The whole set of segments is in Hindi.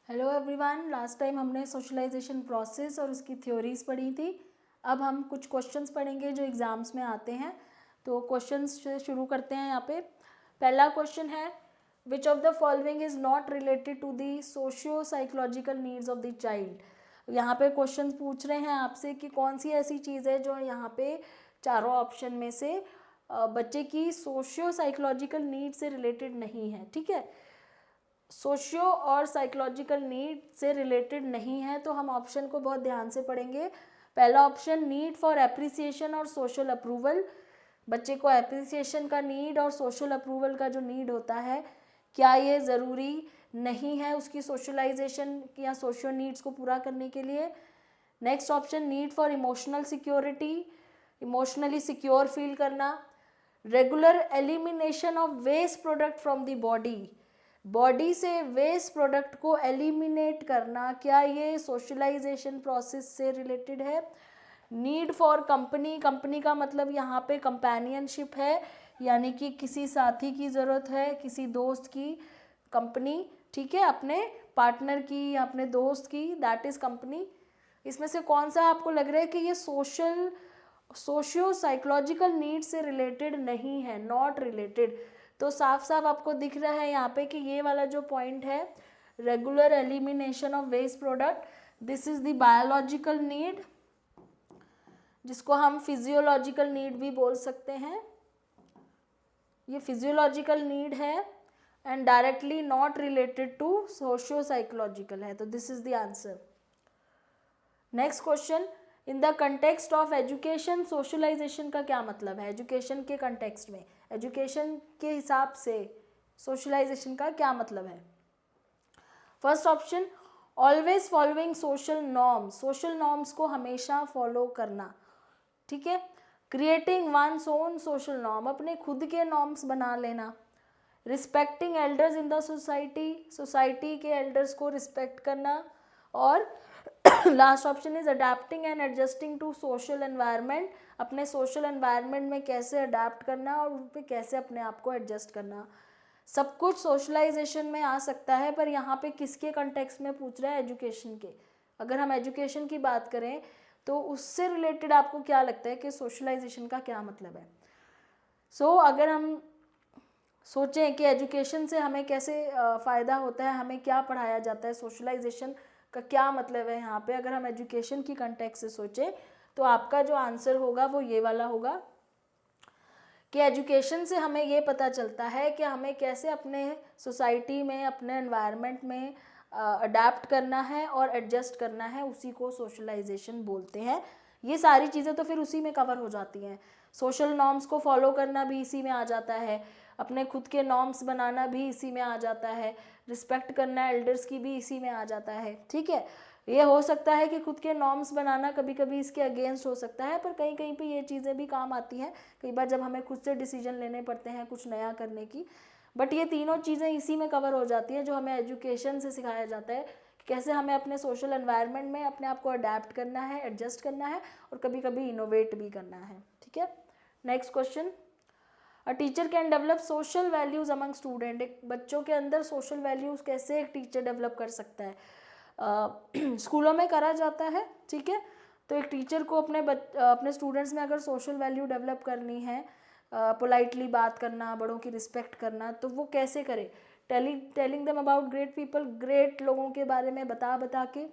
हेलो एवरीवन, लास्ट टाइम हमने सोशलाइजेशन प्रोसेस और उसकी थ्योरीज पढ़ी थी। अब हम कुछ क्वेश्चंस पढ़ेंगे जो एग्जाम्स में आते हैं। तो क्वेश्चंस से शुरू करते हैं। यहाँ पे पहला क्वेश्चन है, which of the following is not related to the socio psychological needs of the child. यहाँ पे क्वेश्चन पूछ रहे हैं आपसे कि कौन सी ऐसी चीज़ है जो यहाँ पे चारों ऑप्शन में से बच्चे की सोशियो साइकोलॉजिकल नीड से रिलेटेड नहीं है। ठीक है, सोशियो और साइकोलॉजिकल नीड से रिलेटेड नहीं है, तो हम ऑप्शन को बहुत ध्यान से पढ़ेंगे। पहला ऑप्शन, नीड फॉर एप्रिसिएशन और सोशल अप्रूवल। बच्चे को एप्रिसिएशन का नीड और सोशल अप्रूवल का जो नीड होता है, क्या ये ज़रूरी नहीं है उसकी सोशलाइजेशन या सोशल नीड्स को पूरा करने के लिए। Next option, need for emotional security, emotionally secure feel करना। Regular elimination of waste product from the body, body से वेस्ट प्रोडक्ट को एलिमिनेट करना, क्या ये सोशलाइजेशन प्रोसेस से रिलेटेड है। नीड फॉर कंपनी, कंपनी का मतलब यहाँ पे कंपेनियनशिप है, यानी कि किसी साथी की ज़रूरत है, किसी दोस्त की कंपनी। ठीक है, अपने पार्टनर की या अपने दोस्त की, दैट इज़ कंपनी। इसमें से कौन सा आपको लग रहा है कि ये सोशियो साइकोलॉजिकल नीड से रिलेटेड नहीं है, नॉट रिलेटेड। तो साफ साफ आपको दिख रहा है यहाँ पे कि ये वाला जो पॉइंट है, regular elimination of waste product, this is the biological need, जिसको हम फिजियोलॉजिकल नीड भी बोल सकते हैं। ये फिजियोलॉजिकल नीड है and directly not related to socio psychological है, तो this is the answer. Next question, in the context of education socialization का क्या मतलब है। एजुकेशन के कंटेक्स्ट में, एजुकेशन के हिसाब से सोशलाइजेशन का क्या मतलब है। First option, always following social norms, social norms को हमेशा फॉलो करना। ठीक है, creating one's own social norm, अपने खुद के नॉर्म्स बना लेना। Respecting elders in the society, society के एल्डर्स को रिस्पेक्ट करना। और last option is adapting and adjusting to social environment, अपने सोशल एनवायरनमेंट में कैसे अडेप्ट करना और उन पर कैसे अपने आप को एडजस्ट करना। सब कुछ सोशलाइजेशन में आ सकता है, पर यहाँ पे किसके कंटेक्स्ट में पूछ रहा है, एजुकेशन के। अगर हम एजुकेशन की बात करें तो उससे रिलेटेड आपको क्या लगता है कि सोशलाइजेशन का क्या मतलब है। अगर हम सोचें कि एजुकेशन से हमें कैसे फ़ायदा होता है, हमें क्या पढ़ाया जाता है, सोशलाइजेशन का क्या मतलब है यहाँ पे, अगर हम एजुकेशन की कंटेक्स्ट से सोचें तो आपका जो आंसर होगा वो ये वाला होगा कि एजुकेशन से हमें ये पता चलता है कि हमें कैसे अपने सोसाइटी में, अपने एनवायरनमेंट में अडेप्ट करना है और एडजस्ट करना है, उसी को सोशलाइजेशन बोलते हैं। ये सारी चीज़ें तो फिर उसी में कवर हो जाती हैं। सोशल नॉर्म्स को फॉलो करना भी इसी में आ जाता है, अपने खुद के नॉर्म्स बनाना भी इसी में आ जाता है, रिस्पेक्ट करना एल्डर्स की भी इसी में आ जाता है। ठीक है, ये हो सकता है कि खुद के नॉर्म्स बनाना कभी कभी इसके अगेंस्ट हो सकता है, पर कहीं कहीं पे ये चीज़ें भी काम आती हैं कई बार, जब हमें खुद से डिसीजन लेने पड़ते हैं कुछ नया करने की। बट ये तीनों चीज़ें इसी में कवर हो जाती हैं जो हमें एजुकेशन से सिखाया जाता है कि कैसे हमें अपने सोशल एनवायरनमेंट में अपने आप को अडेप्ट करना है, एडजस्ट करना है और कभी कभी इनोवेट भी करना है। ठीक है, next question, a teacher can develop social values among student, एक बच्चों के अंदर सोशल वैल्यूज़ कैसे एक टीचर डेवलप कर सकता है। स्कूलों में करा जाता है। ठीक है, तो एक टीचर को अपने स्टूडेंट्स में अगर सोशल वैल्यू डेवलप करनी है, पोलाइटली बात करना, बड़ों की रिस्पेक्ट करना, तो वो कैसे करे, telling them about great people, great लोगों के बारे में बता के।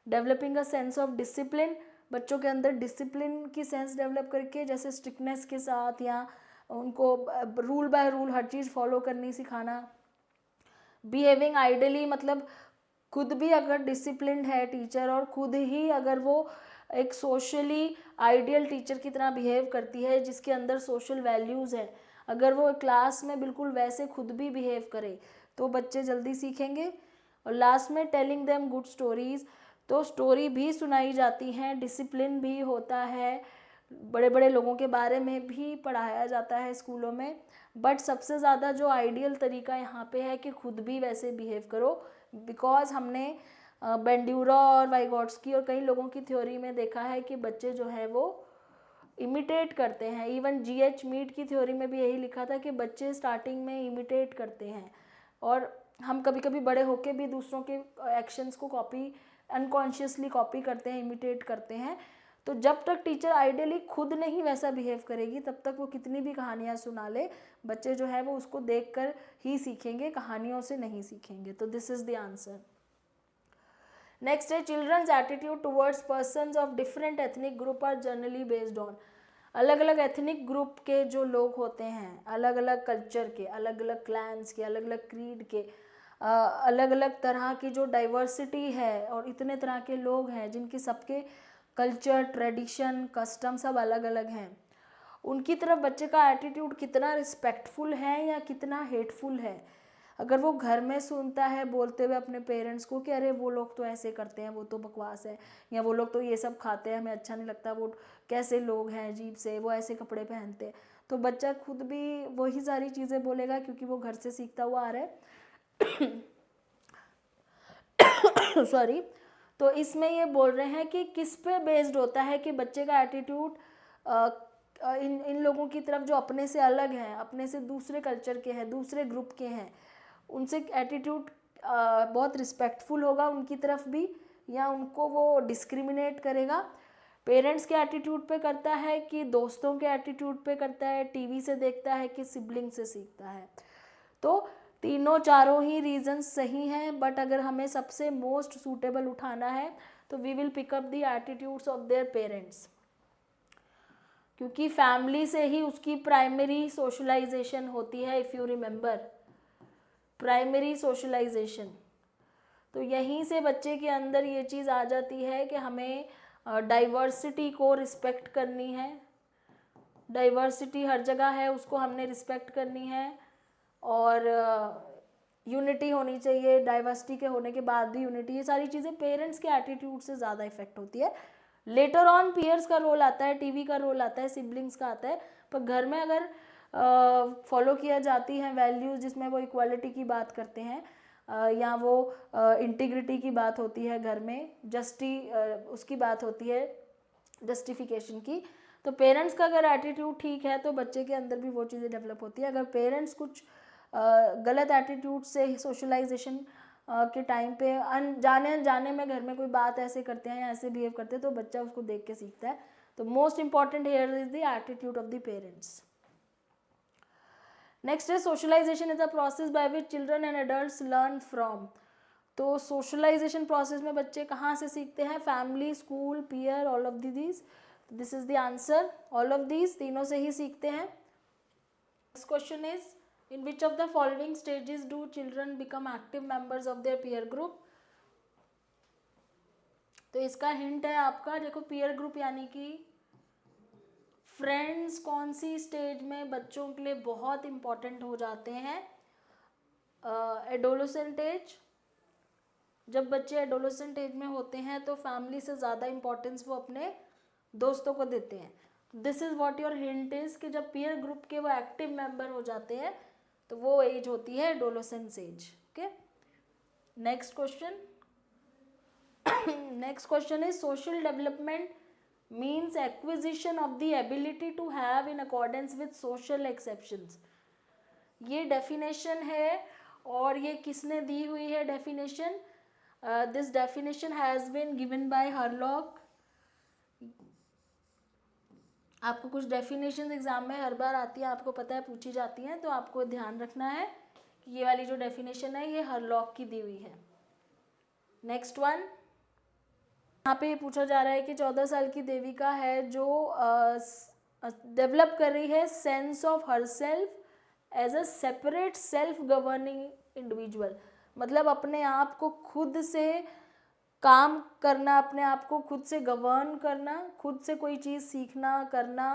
Developing a sense of discipline, बच्चों के अंदर डिसिप्लिन की सेंस डेवलप करके, जैसे स्ट्रिक्टनेस के साथ या उनको rule by rule her cheese follow करनी सिखाना। बिहेविंग आइडली, मतलब खुद भी अगर डिसिप्लिन्ड है टीचर और खुद ही अगर वो एक सोशली आइडियल टीचर की तरह बिहेव करती है जिसके अंदर सोशल वैल्यूज़ है, अगर वो क्लास में बिल्कुल वैसे खुद भी बिहेव करे तो बच्चे जल्दी सीखेंगे। और लास्ट में टेलिंग देम गुड स्टोरीज़, तो स्टोरी भी सुनाई जाती हैं, डिसिप्लिन भी होता है, बड़े बड़े लोगों के बारे में भी पढ़ाया जाता है स्कूलों में। बट सबसे ज़्यादा जो आइडियल तरीका यहाँ पे है कि खुद भी वैसे बिहेव करो, बिकॉज हमने बेंड्यूरा और वाइगॉट्स्की और कई लोगों की थ्योरी में देखा है कि बच्चे जो है वो इमिटेट करते हैं। इवन GH मीड की थ्योरी में भी यही लिखा था कि बच्चे स्टार्टिंग में इमिटेट करते हैं और हम कभी कभी बड़े होके भी दूसरों के एक्शंस को कॉपी, अनकॉन्शियसली कॉपी करते हैं, इमिटेट करते हैं। तो जब तक टीचर आइडियली खुद नहीं वैसा बिहेव करेगी तब तक वो कितनी भी कहानियाँ सुना ले, बच्चे जो है वो उसको देखकर ही सीखेंगे, कहानियों से नहीं सीखेंगे। तो this is the answer. Next है children's attitude towards persons of different ethnic group are generally based on. अलग अलग एथनिक ग्रुप के जो लोग होते हैं, अलग अलग कल्चर के, अलग अलग क्लैंस के, अलग अलग क्रीड के, अलग अलग तरह की जो डाइवर्सिटी है और इतने तरह के लोग हैं जिनकी सबके कल्चर, ट्रेडिशन, कस्टम सब अलग अलग हैं, उनकी तरफ बच्चे का एटीट्यूड कितना रिस्पेक्टफुल है या कितना हेटफुल है। अगर वो घर में सुनता है बोलते हुए अपने पेरेंट्स को कि अरे वो लोग तो ऐसे करते हैं, वो तो बकवास है, या वो लोग तो ये सब खाते हैं, हमें अच्छा नहीं लगता, वो कैसे लोग हैं अजीब से, वो ऐसे कपड़े पहनते हैं, तो बच्चा खुद भी वही सारी चीज़ें बोलेगा क्योंकि वो घर से सीखता हुआ आ रहा है। सॉरी। तो इसमें ये बोल रहे हैं कि किस पे बेस्ड होता है कि बच्चे का एटीट्यूड इन लोगों की तरफ जो अपने से अलग हैं, अपने से दूसरे कल्चर के हैं, दूसरे ग्रुप के हैं, उनसे एटीट्यूड बहुत रिस्पेक्टफुल होगा उनकी तरफ भी, या उनको वो डिस्क्रिमिनेट करेगा। पेरेंट्स के एटीट्यूड पे करता है कि दोस्तों के एटीट्यूड पे करता है, टीवी से देखता है कि सिबलिंग से सीखता है। तो तीनों चारों ही रीजंस सही हैं, बट अगर हमें सबसे मोस्ट सूटेबल उठाना है तो we will pick up the attitudes of their parents, क्योंकि फैमिली से ही उसकी प्राइमरी सोशलाइजेशन होती है। If you remember, primary socialization, तो यहीं से बच्चे के अंदर ये चीज़ आ जाती है कि हमें डाइवर्सिटी को रिस्पेक्ट करनी है। डाइवर्सिटी हर जगह है, उसको हमने रिस्पेक्ट करनी है, और यूनिटी होनी चाहिए, डाइवर्सिटी के होने के बाद भी यूनिटी। ये सारी चीज़ें पेरेंट्स के एटीट्यूड से ज़्यादा इफेक्ट होती है। लेटर ऑन पीयर्स का रोल आता है, टीवी का रोल आता है, सिबलिंग्स का आता है, पर घर में अगर फॉलो किया जाती हैं वैल्यूज़ जिसमें वो इक्वालिटी की बात करते हैं, या वो इंटीग्रिटी की बात होती है घर में, उसकी बात होती है, जस्टिफिकेशन की, तो पेरेंट्स का अगर एटीट्यूड ठीक है तो बच्चे के अंदर भी वो चीज़ें डेवलप होती है। अगर पेरेंट्स कुछ गलत एटीट्यूड से सोशलाइजेशन के टाइम पे जाने में घर में कोई बात ऐसे करते हैं या ऐसे बिहेव करते हैं तो बच्चा उसको देख के सीखता है। तो most important here is the attitude of the parents. Next है socialization is a process by which children and adults learn from. तो सोशलाइजेशन प्रोसेस में बच्चे कहाँ से सीखते हैं? Family, school, peer, all of these. This is the answer, all of these, तीनों से ही सीखते हैं। Next question is in which of the following stages do children become active members of their peer group? तो इसका हिंट है आपका, देखो पेयर ग्रुप यानी कि फ्रेंड्स कौन सी स्टेज में बच्चों के लिए बहुत इंपॉर्टेंट हो जाते हैं? Adolescent age. जब बच्चे एडोलेसेंट एज में होते हैं तो फैमिली से ज़्यादा इंपॉर्टेंस वो अपने दोस्तों को देते हैं। This is what your hint is कि जब पेयर ग्रुप के वो एक्टिव मेंबर हो जाते हैं तो वो एज होती है adolescence age. Okay, next question. Next question is social development means acquisition of the ability to have in accordance with social exceptions. ये डेफिनेशन है और ये किसने दी हुई है definition? This definition has been given by Hurlock. आपको कुछ डेफिनेशंस एग्जाम में हर बार आती है, आपको पता है पूछी जाती हैं, तो आपको ध्यान रखना है कि ये वाली जो डेफिनेशन है ये हरलॉक की दी हुई है। नेक्स्ट वन, यहाँ पे ये पूछा जा रहा है कि 14 साल की देविका है जो डेवलप कर रही है sense of herself as a separate self governing individual. मतलब अपने आप को खुद से काम करना, अपने आप को खुद से गवर्न करना, खुद से कोई चीज़ सीखना करना,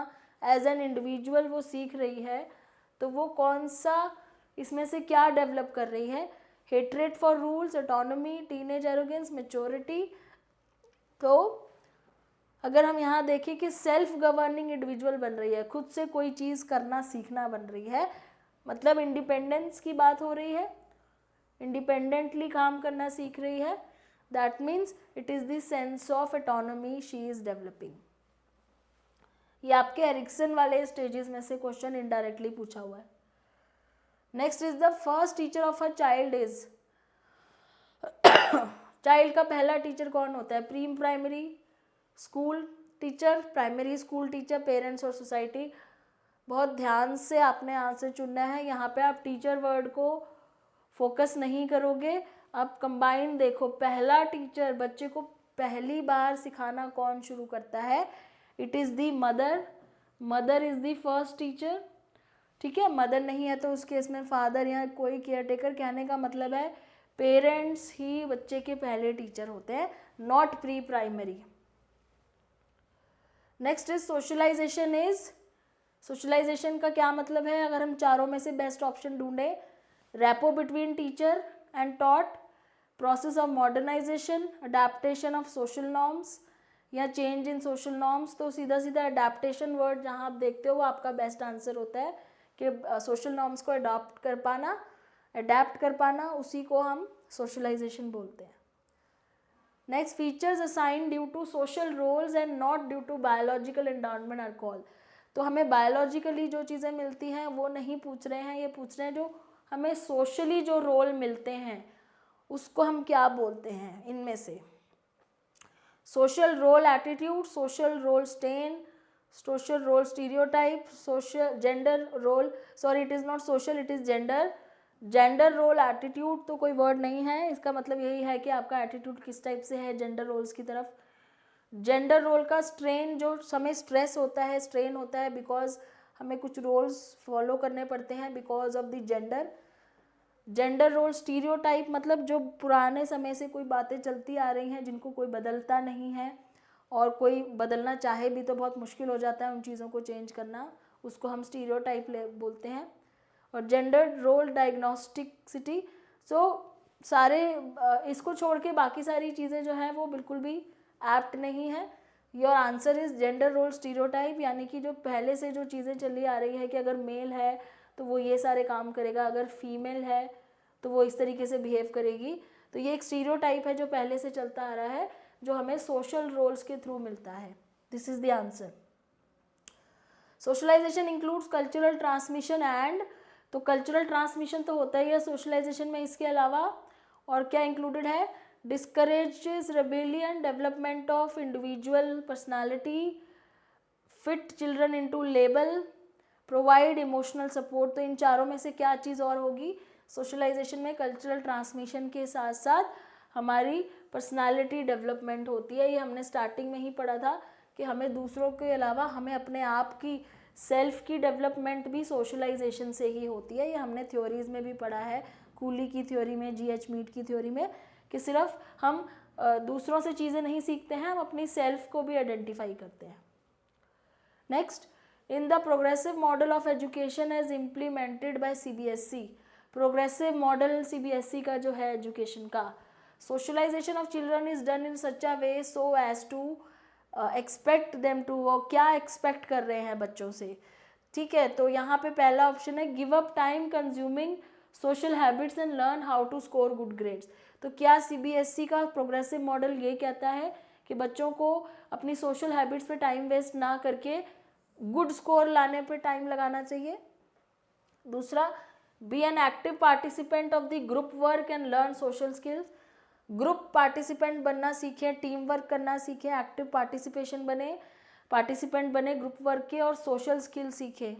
एज एन इंडिविजुअल वो सीख रही है। तो वो कौन सा, इसमें से क्या डेवलप कर रही है? Hatred for rules, autonomy, teenage arrogance, maturity. तो अगर हम यहाँ देखें कि सेल्फ गवर्निंग इंडिविजुअल बन रही है, खुद से कोई चीज़ करना सीखना बन रही है, मतलब इंडिपेंडेंस की बात हो रही है, इंडिपेंडेंटली काम करना सीख रही है। That means it is the sense of autonomy she is developing. ये आपके एरिक्सन वाले स्टेजेस में से क्वेश्चन इनडायरेक्टली पूछा हुआ है। Next is the first teacher of a child is. Child का पहला टीचर कौन होता है? Pre primary school teacher, primary school teacher, parents और सोसाइटी। बहुत ध्यान से आपने आंसर चुनना है। यहाँ पे आप टीचर वर्ड को फोकस नहीं करोगे, आप कंबाइंड देखो। पहला टीचर, बच्चे को पहली बार सिखाना कौन शुरू करता है? It is the mother. Mother is the first teacher. ठीक है, मदर नहीं है तो उस केस में फादर या कोई केयर टेकर। कहने का मतलब है पेरेंट्स ही बच्चे के पहले टीचर होते हैं, not pre primary. Next is socialization is, socialization का क्या मतलब है? अगर हम चारों में से बेस्ट ऑप्शन ढूंढें, rapport between teacher and taught, process of modernization, adaptation of social norms या चेंज इन सोशल नॉर्म्स। तो सीधा सीधा अडेप्टेशन वर्ड जहाँ आप देखते हो वो आपका बेस्ट आंसर होता है कि सोशल नॉर्म्स को अडॉप्ट कर पाना, अडेप्ट कर पाना, उसी को हम सोशलाइजेशन बोलते हैं। Next, features assign due to social roles and not due to biological endowment are called. तो हमें बायोलॉजिकली जो चीज़ें मिलती हैं वो नहीं पूछ रहे हैं, ये पूछ रहे हैं जो हमें सोशली जो रोल मिलते हैं उसको हम क्या बोलते हैं इनमें से। Social role attitude, social role stain, social role stereotype, social gender role, sorry it is not social, it is gender. Gender role attitude तो कोई वर्ड नहीं है, इसका मतलब यही है कि आपका एटीट्यूड किस टाइप से है जेंडर रोल्स की तरफ। जेंडर रोल का स्ट्रेन, जो हमें स्ट्रेस होता है, स्ट्रेन होता है बिकॉज हमें कुछ रोल्स फॉलो करने पड़ते हैं because of the gender. Gender role stereotype मतलब जो पुराने समय से कोई बातें चलती आ रही हैं जिनको कोई बदलता नहीं है और कोई बदलना चाहे भी तो बहुत मुश्किल हो जाता है उन चीज़ों को चेंज करना, उसको हम स्टीरियोटाइप बोलते हैं। और जेंडर रोल डायग्नोस्टिसिटी, सो सारे इसको छोड़ के बाकी सारी चीज़ें जो हैं वो बिल्कुल भी एप्ट नहीं है। Your answer is gender role stereotype, यानी कि जो पहले से जो चीज़ें चली आ रही है कि अगर मेल है तो वो ये सारे काम करेगा, अगर फीमेल है तो वो इस तरीके से बिहेव करेगी। तो ये एक स्टीरियोटाइप है जो पहले से चलता आ रहा है, जो हमें सोशल रोल्स के थ्रू मिलता है। This is the answer. Socialization includes cultural transmission and, तो कल्चरल ट्रांसमिशन तो होता ही है सोशलाइजेशन में, इसके अलावा और क्या इंक्लूडेड है? Discourages rebellion, development of individual personality, fit children into label, provide emotional support. तो इन चारों में से क्या चीज़ और होगी? सोशलाइजेशन में कल्चरल ट्रांसमिशन के साथ साथ हमारी पर्सनालिटी डेवलपमेंट होती है। ये हमने स्टार्टिंग में ही पढ़ा था कि हमें दूसरों के अलावा हमें अपने आप की सेल्फ की डेवलपमेंट भी सोशलाइजेशन से ही होती है। ये हमने थ्योरीज में भी पढ़ा है, कूली की थ्योरी में, GH मीट की थ्योरी में, कि सिर्फ हम दूसरों से चीज़ें नहीं सीखते हैं, हम अपनी सेल्फ को भी आइडेंटिफाई करते हैं। Next, in the progressive model of education as implemented by CBSE, progressive model CBSE का जो है एजुकेशन का, socialization of children is done in such a way so as to expect them to, वो क्या एक्सपेक्ट कर रहे हैं बच्चों से। ठीक है, तो यहाँ पे पहला ऑप्शन है give up time consuming social habits and learn how to score good grades. तो क्या CBSE का प्रोग्रेसिव मॉडल ये कहता है कि बच्चों को अपनी सोशल हैबिट्स पे टाइम वेस्ट ना करके गुड स्कोर लाने पे टाइम लगाना चाहिए? दूसरा, be an active participant of the group work and learn social skills, group participant बनना सीखें, टीम वर्क करना सीखें, एक्टिव पार्टिसिपेंट बने ग्रुप वर्क के और सोशल स्किल सीखें।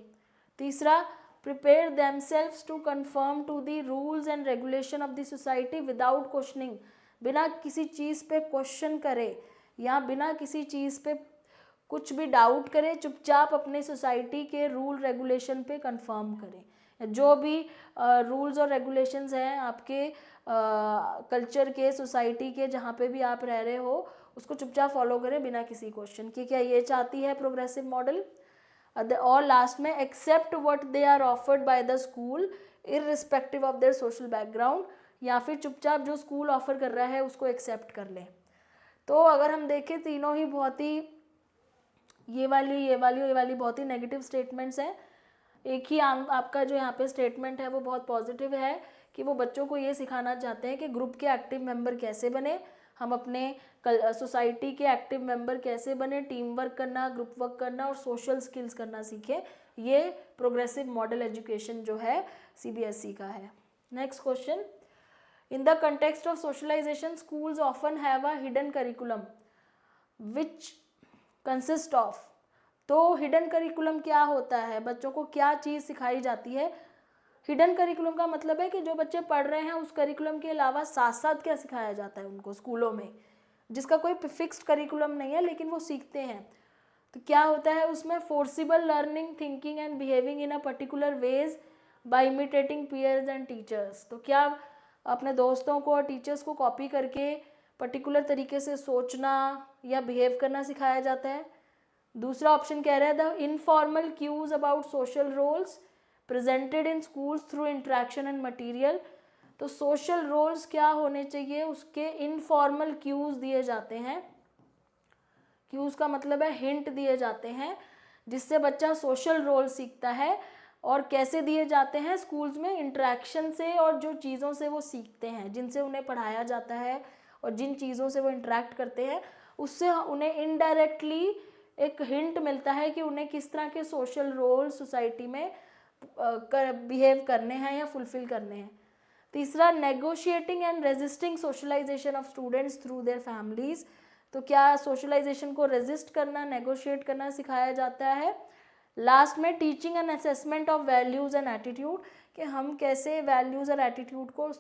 तीसरा, prepare themselves to confirm to the rules and regulation of the society without questioning, बिना किसी चीज़ पे क्वेश्चन करे या बिना किसी चीज़ पे कुछ भी डाउट करे, चुपचाप अपने सोसाइटी के रूल रेगुलेशन पे कंफर्म करें। जो भी रूल्स और रेगुलेशंस हैं आपके कल्चर के, सोसाइटी के, जहाँ पे भी आप रह रहे हो, उसको चुपचाप फॉलो करें बिना किसी क्वेश्चन के। क्या ये चाहती है प्रोग्रेसिव मॉडल? और लास्ट में, accept what they are offered by the school irrespective of their social background, या फिर चुपचाप जो स्कूल ऑफर कर रहा है उसको एक्सेप्ट कर लें। तो अगर हम देखें तीनों ही बहुत ही ये वाली बहुत ही नेगेटिव स्टेटमेंट्स हैं। एक ही आपका जो यहाँ पे स्टेटमेंट है वो बहुत पॉजिटिव है कि वो बच्चों को ये सिखाना चाहते हैं कि ग्रुप के एक्टिव मेंबर कैसे बने, हम अपने सोसाइटी के एक्टिव मेंबर कैसे बने, टीम वर्क करना, ग्रुप वर्क करना और सोशल स्किल्स करना सीखें। ये प्रोग्रेसिव मॉडल एजुकेशन जो है CBSE का है। Next question, in the context of socialization schools often have a hidden curriculum which consist of. तो हिडन करिकुलम क्या होता है, बच्चों को क्या चीज़ सिखाई जाती है। हिडन करिकुलम का मतलब है कि जो बच्चे पढ़ रहे हैं उस करिकुलम के अलावा साथ साथ क्या सिखाया जाता है उनको स्कूलों में, जिसका कोई फिक्स्ड करिकुलम नहीं है लेकिन वो सीखते हैं। तो क्या होता है उसमें, forcible learning, thinking and behaving in a particular ways by imitating peers and teachers. तो क्या अपने दोस्तों को और टीचर्स को कॉपी करके पर्टिकुलर तरीके से सोचना या बिहेव करना सिखाया जाता है। दूसरा ऑप्शन कह रहा है the informal cues about social roles presented in schools through interaction and material. तो सोशल रोल्स क्या होने चाहिए, उसके इनफॉर्मल क्यूज दिए जाते हैं। क्यूज का मतलब है हिंट दिए जाते हैं जिससे बच्चा सोशल रोल सीखता है। और कैसे दिए जाते हैं, स्कूल्स में इंटरेक्शन से और जो चीज़ों से वो सीखते हैं, जिनसे उन्हें पढ़ाया जाता है और जिन चीज़ों से वो इंटरेक्ट करते हैं उससे उन्हें इनडायरेक्टली एक हिंट मिलता है कि उन्हें किस तरह के सोशल रोल सोसाइटी में बिहेव करने हैं या फुलफिल करने हैं। तीसरा, negotiating and resisting socialization of students through their families. तो क्या सोशलाइजेशन को रेजिस्ट करना, नेगोशिएट करना सिखाया जाता है। लास्ट में teaching and assessment of values and attitude, कि हम कैसे वैल्यूज़ और एटीट्यूड को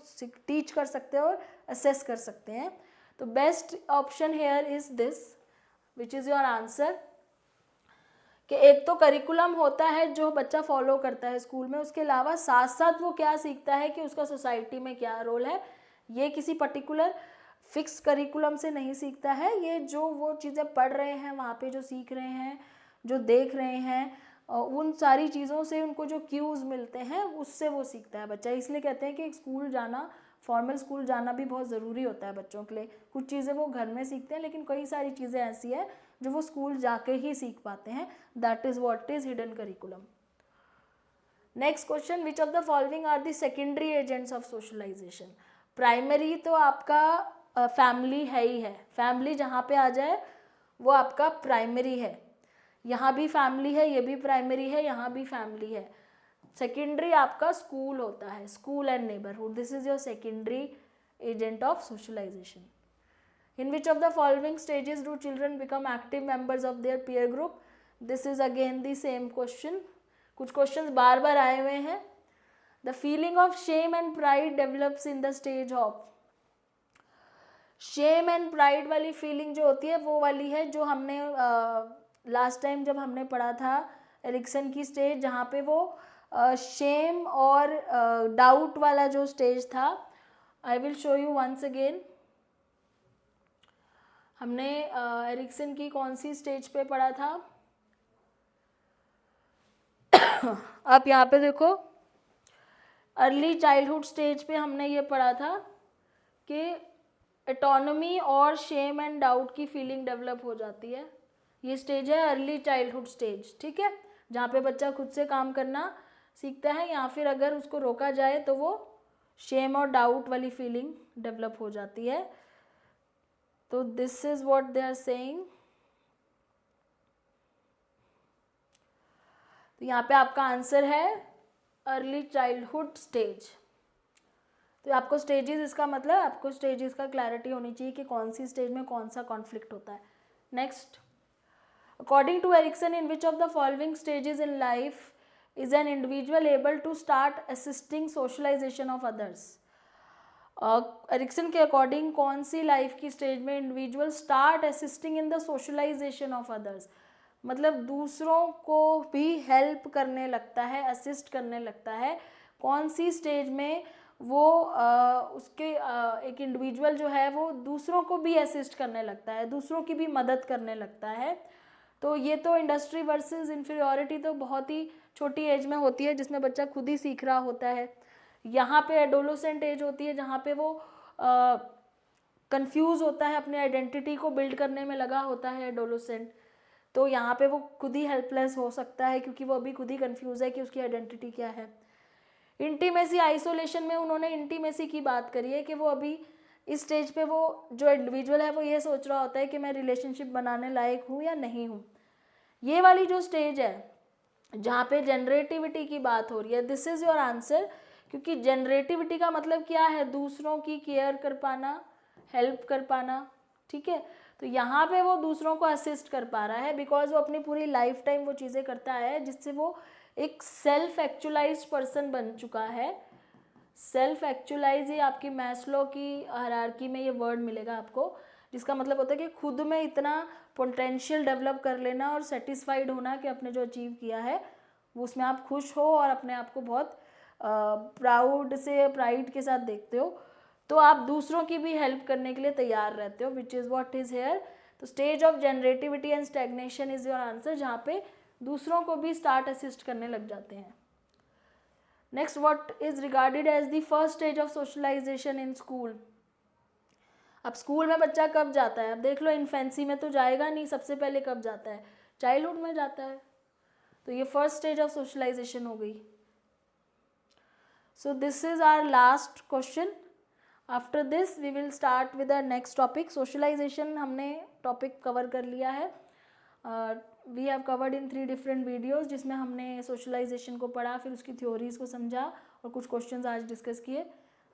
टीच कर सकते हैं और असेस कर सकते हैं। तो best option here is this which is your answer, कि एक तो करिकुलम होता है जो बच्चा फॉलो करता है स्कूल में, उसके अलावा साथ साथ वो क्या सीखता है कि उसका सोसाइटी में क्या रोल है। ये किसी पर्टिकुलर फिक्स करिकुलम से नहीं सीखता है, ये जो वो चीज़ें पढ़ रहे हैं वहाँ पे जो सीख रहे हैं, जो देख रहे हैं, उन सारी चीज़ों से उनको जो क्यूज़ मिलते हैं उससे वो सीखता है बच्चा। इसलिए कहते हैं कि स्कूल जाना, फॉर्मल स्कूल जाना भी बहुत ज़रूरी होता है बच्चों के लिए। कुछ चीज़ें वो घर में सीखते हैं लेकिन कई सारी चीज़ें ऐसी है जो वो स्कूल जाके ही सीख पाते हैं। That is what is hidden curriculum. Next question, which of the following are the secondary agents of socialization. Primary तो आपका फैमिली है ही है, फैमिली जहाँ पे आ जाए वो आपका प्राइमरी है। यहाँ भी फैमिली है, ये भी प्राइमरी है, यहाँ भी फैमिली है। सेकेंडरी आपका स्कूल होता है, school and neighbourhood, this is your secondary agent of socialization. In which of the following stages do children become active members of their peer group? This is again the same question. कुछ questions बार बार आए हुए हैं। The feeling of shame and pride develops in the stage of। shame and pride वाली feeling जो होती है वो वाली है जो हमने लास्ट टाइम जब हमने पढ़ा था एरिक्सन की स्टेज, जहाँ पे वो shame और डाउट वाला जो स्टेज था। I will show you once again। हमने एरिक्सन की कौन सी स्टेज पे पढ़ा था, आप यहाँ पे देखो, अर्ली चाइल्डहुड स्टेज पे हमने ये पढ़ा था कि ऑटोनॉमी और शेम एंड डाउट की फीलिंग डेवलप हो जाती है। ये स्टेज है अर्ली चाइल्डहुड स्टेज, ठीक है, जहाँ पे बच्चा खुद से काम करना सीखता है, या फिर अगर उसको रोका जाए तो वो शेम और डाउट वाली फीलिंग डेवलप हो जाती है। तो this is what they are saying. तो यहाँ पे आपका आंसर है अर्ली चाइल्डहुड स्टेज। तो आपको स्टेजेस, इसका मतलब आपको स्टेजेस का क्लैरिटी होनी चाहिए कि कौन सी स्टेज में कौन सा कॉन्फ्लिक्ट होता है। Next, according to Erikson, in which of the following stages in life is an individual able to start assisting socialization of others. Erikson के अकॉर्डिंग कौन सी लाइफ की स्टेज में individual start assisting in the socialization of others, मतलब दूसरों को भी हेल्प करने लगता है, असिस्ट करने लगता है। कौन सी स्टेज में वो उसके एक इंडिविजुअल जो है वो दूसरों को भी असिस्ट करने लगता है, दूसरों की भी मदद करने लगता है। तो ये तो इंडस्ट्री वर्सेस इन्फीरियॉरिटी तो बहुत ही छोटी एज में होती है जिसमें बच्चा खुद ही सीख रहा होता है। यहाँ पे एडोलेसेंट एज होती है जहाँ पे वो कंफ्यूज होता है, अपने आइडेंटिटी को बिल्ड करने में लगा होता है एडोलेसेंट। तो यहाँ पे वो खुद ही हेल्पलेस हो सकता है क्योंकि वो अभी खुद ही कंफ्यूज है कि उसकी आइडेंटिटी क्या है। इंटीमेसी आइसोलेशन में उन्होंने इंटीमेसी की बात करी है कि वो अभी इस स्टेज पे वो जो इंडिविजुअल है वो ये सोच रहा होता है कि मैं रिलेशनशिप बनाने लायक हूँ या नहीं हूँ। ये वाली जो स्टेज है जहाँ पे जनरेटिविटी की बात हो रही है, दिस इज़ योर आंसर, क्योंकि जनरेटिविटी का मतलब क्या है, दूसरों की केयर कर पाना, हेल्प कर पाना, ठीक है। तो यहाँ पे वो दूसरों को असिस्ट कर पा रहा है बिकॉज वो अपनी पूरी लाइफ टाइम वो चीज़ें करता है जिससे वो एक सेल्फ एक्चुअलाइज्ड पर्सन बन चुका है। सेल्फ एक्चुअलाइज ही आपकी मैस्लो की हायरार्की में ये वर्ड मिलेगा आपको, जिसका मतलब होता है कि खुद में इतना पोटेंशियल डेवलप कर लेना और सेटिस्फाइड होना कि आपने जो अचीव किया है वो उसमें आप खुश हो और अपने आप को बहुत प्राइड के साथ देखते हो, तो आप दूसरों की भी हेल्प करने के लिए तैयार रहते हो, which is what is here. तो stage of generativity and stagnation is your answer, जहाँ पे दूसरों को भी स्टार्ट असिस्ट करने लग जाते हैं। Next, what is regarded as the first stage of socialization in school. अब स्कूल में बच्चा कब जाता है, अब देख लो इन्फेंसी में तो जाएगा नहीं, सबसे पहले कब जाता है, चाइल्डहुड में जाता है, तो ये फर्स्ट स्टेज ऑफ सोशलाइजेशन हो गई। So this is our last question. After this we will start with our next topic. Socialization हमने टॉपिक कवर कर लिया है, we have covered in 3 different videos, जिसमें हमने सोशलाइजेशन को पढ़ा, फिर उसकी थ्योरीज़ को समझा और कुछ क्वेश्चंस आज डिस्कस किए।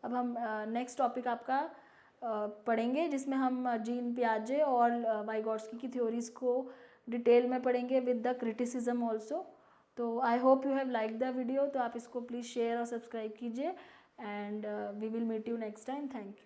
अब हम नेक्स्ट टॉपिक आपका पढ़ेंगे जिसमें हम जीन पियाजे और वाइगॉट्स्की की थ्योरीज़ को डिटेल में पढ़ेंगे विद द क्रिटिसिज्म ऑल्सो। तो I hope you have like the video, तो आप इसको प्लीज़ शेयर और सब्सक्राइब कीजिए and we will meet you next time. Thank you.